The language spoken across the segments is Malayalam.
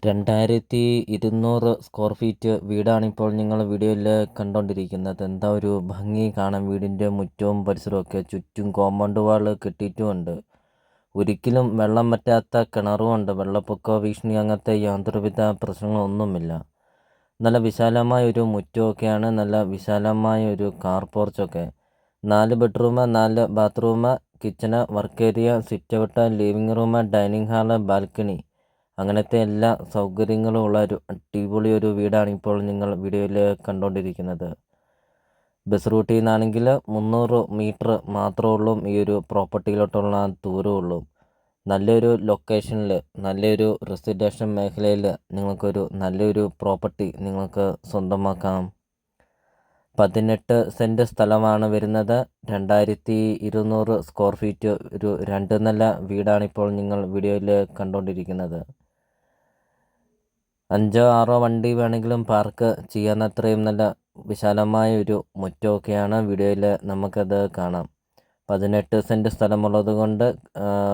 2200 സ്ക്വയർ ഫീറ്റ് വീടാണിപ്പോൾ നിങ്ങൾ വീഡിയോയിൽ കണ്ടുകൊണ്ടിരിക്കുന്നത്. എന്താ ഒരു ഭംഗി കാണാൻ, വീടിൻ്റെ മുറ്റവും പരിസരമൊക്കെ. ചുറ്റും കോമ്പൗണ്ട് വാൾ കെട്ടിയിട്ടുമുണ്ട്. ഒരിക്കലും വെള്ളം പറ്റാത്ത കിണറുമുണ്ട്. വെള്ളപ്പൊക്ക ഭീഷണി അങ്ങനത്തെ യാതൊരുവിധ പ്രശ്നങ്ങളൊന്നുമില്ല. നല്ല വിശാലമായ ഒരു മുറ്റമൊക്കെയാണ്, നല്ല വിശാലമായ ഒരു കാർ പോർച്ചൊക്കെ. 4 bedroom, 4 bathroom, kitchen, work area, sit out, living room, dining hall, balcony, അങ്ങനത്തെ എല്ലാ സൗകര്യങ്ങളും ഉള്ള ഒരു അടിപൊളി ഒരു വീടാണ് ഇപ്പോൾ നിങ്ങൾ വീഡിയോയിൽ കണ്ടുകൊണ്ടിരിക്കുന്നത്. ബസ് റൂട്ടിൽ നിന്നാണെങ്കിൽ 300 മീറ്റർ മാത്രമേ ഉള്ളൂ ഈ ഒരു പ്രോപ്പർട്ടിയിലോട്ടുള്ള ദൂരമുള്ളൂ. നല്ലൊരു ലൊക്കേഷനിൽ, നല്ലൊരു റെസിഡൻഷ്യൽ മേഖലയിൽ നിങ്ങൾക്കൊരു നല്ലൊരു പ്രോപ്പർട്ടി നിങ്ങൾക്ക് സ്വന്തമാക്കാം. 18 സെൻറ്റ് സ്ഥലമാണ് വരുന്നത്. 2200 സ്ക്വയർ ഫീറ്റ് ഒരു 2 നില വീടാണിപ്പോൾ നിങ്ങൾ വീഡിയോയിൽ കണ്ടുകൊണ്ടിരിക്കുന്നത്. 5-6 വണ്ടി വേണമെങ്കിലും പാർക്ക് ചെയ്യാനത്രയും നല്ല വിശാലമായ ഒരു മുറ്റമൊക്കെയാണ്. വീഡിയോയിൽ നമുക്കത് കാണാം. 18 സെൻറ്റ് സ്ഥലമുള്ളത് കൊണ്ട്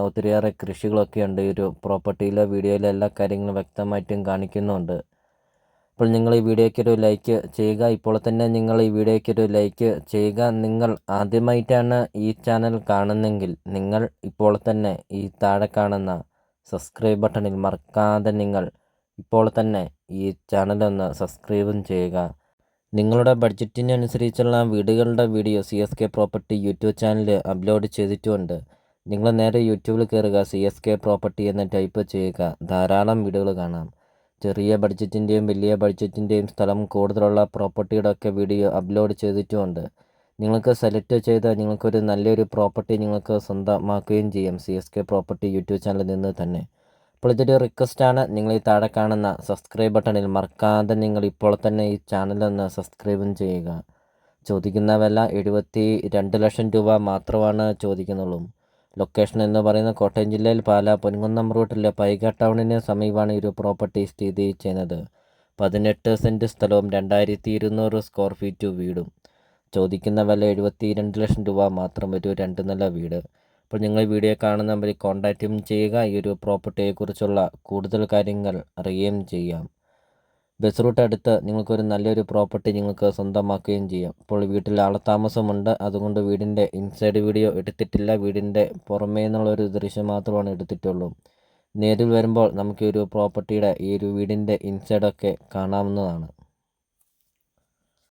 ഒത്തിരിയേറെ കൃഷികളൊക്കെയുണ്ട് ഈ ഒരു പ്രോപ്പർട്ടിയിൽ. വീഡിയോയിൽ എല്ലാ കാര്യങ്ങളും വ്യക്തമായിട്ടും കാണിക്കുന്നുണ്ട്. അപ്പോൾ നിങ്ങൾ ഈ വീഡിയോയ്ക്കൊരു ലൈക്ക് ചെയ്യുക. ഇപ്പോൾ തന്നെ നിങ്ങൾ ഈ വീഡിയോയ്ക്കൊരു ലൈക്ക് ചെയ്യുക. നിങ്ങൾ ആദ്യമായിട്ടാണ് ഈ ചാനൽ കാണുന്നതെങ്കിൽ നിങ്ങൾ ഇപ്പോൾ തന്നെ ഈ താഴെ കാണുന്ന സബ്സ്ക്രൈബ് ബട്ടണിൽ മറക്കാതെ നിങ്ങൾ ഇപ്പോൾ തന്നെ ഈ ചാനലൊന്ന് സബ്സ്ക്രൈബും ചെയ്യുക. നിങ്ങളുടെ ബഡ്ജറ്റിനനുസരിച്ചുള്ള വീടുകളുടെ video CSK property YouTube channel upload ചെയ്തിട്ടുമുണ്ട്. നിങ്ങൾ നേരെ യൂട്യൂബിൽ കയറുക, CSK പ്രോപ്പർട്ടി എന്ന് ടൈപ്പ് ചെയ്യുക. ധാരാളം വീഡിയോകൾ കാണാം. ചെറിയ ബഡ്ജറ്റിൻ്റെയും വലിയ ബഡ്ജറ്റിൻ്റെയും സ്ഥലം കൂടുതലുള്ള പ്രോപ്പർട്ടിയുടെ ഒക്കെ വീഡിയോ അപ്ലോഡ് ചെയ്തിട്ടുമുണ്ട്. നിങ്ങൾക്ക് സെലക്ട് ചെയ്ത് നിങ്ങൾക്കൊരു നല്ലൊരു പ്രോപ്പർട്ടി നിങ്ങൾക്ക് സ്വന്തമാക്കുകയും ചെയ്യാം CSK പ്രോപ്പർട്ടി യൂട്യൂബ് ചാനലിൽ നിന്ന് തന്നെ. അപ്പോൾ ഇതൊരു റിക്വസ്റ്റാണ്. നിങ്ങൾ ഈ താഴെ കാണുന്ന സബ്സ്ക്രൈബ് ബട്ടണിൽ മറക്കാതെ നിങ്ങൾ ഇപ്പോൾ തന്നെ ഈ ചാനലൊന്ന് സബ്സ്ക്രൈബും ചെയ്യുക. ചോദിക്കുന്ന വില 72 ലക്ഷം രൂപ മാത്രമാണ് ചോദിക്കുന്നുള്ളൂ. ലൊക്കേഷൻ എന്ന് പറയുന്നത് കോട്ടയം ജില്ലയിൽ പാലാ പൊൻകുന്നം റൂട്ടിലെ പൈക ടൗണിന് സമീപമാണ് ഈ ഒരു പ്രോപ്പർട്ടി സ്ഥിതി ചെയ്യുന്നത്. 18 സെൻറ്റ് സ്ഥലവും 2200 സ്ക്വയർ ഫീറ്റ് വീടും. ചോദിക്കുന്ന വില 72 ലക്ഷം രൂപ മാത്രം, ഒരു 2 നില വീട്. അപ്പോൾ നിങ്ങൾ വീഡിയോ കാണുന്ന നമ്പറിൽ കോൺടാക്റ്റും ചെയ്യുക. ഈ ഒരു പ്രോപ്പർട്ടിയെക്കുറിച്ചുള്ള കൂടുതൽ കാര്യങ്ങൾ അറിയുകയും ചെയ്യാം. ബസ് റൂട്ട് അടുത്ത് നിങ്ങൾക്കൊരു നല്ലൊരു പ്രോപ്പർട്ടി നിങ്ങൾക്ക് സ്വന്തമാക്കുകയും ചെയ്യാം. ഇപ്പോൾ വീട്ടിൽ ആളത്താമസമുണ്ട്, അതുകൊണ്ട് വീടിൻ്റെ ഇൻസൈഡ് വീഡിയോ എടുത്തിട്ടില്ല. വീടിൻ്റെ പുറമേ നിന്നുള്ളൊരു ദൃശ്യം മാത്രമാണ് എടുത്തിട്ടുള്ളൂ. നേരിൽ വരുമ്പോൾ നമുക്ക് ഈ ഒരു പ്രോപ്പർട്ടിയുടെ ഈ ഒരു വീടിൻ്റെ ഇൻസൈഡൊക്കെ കാണാവുന്നതാണ്.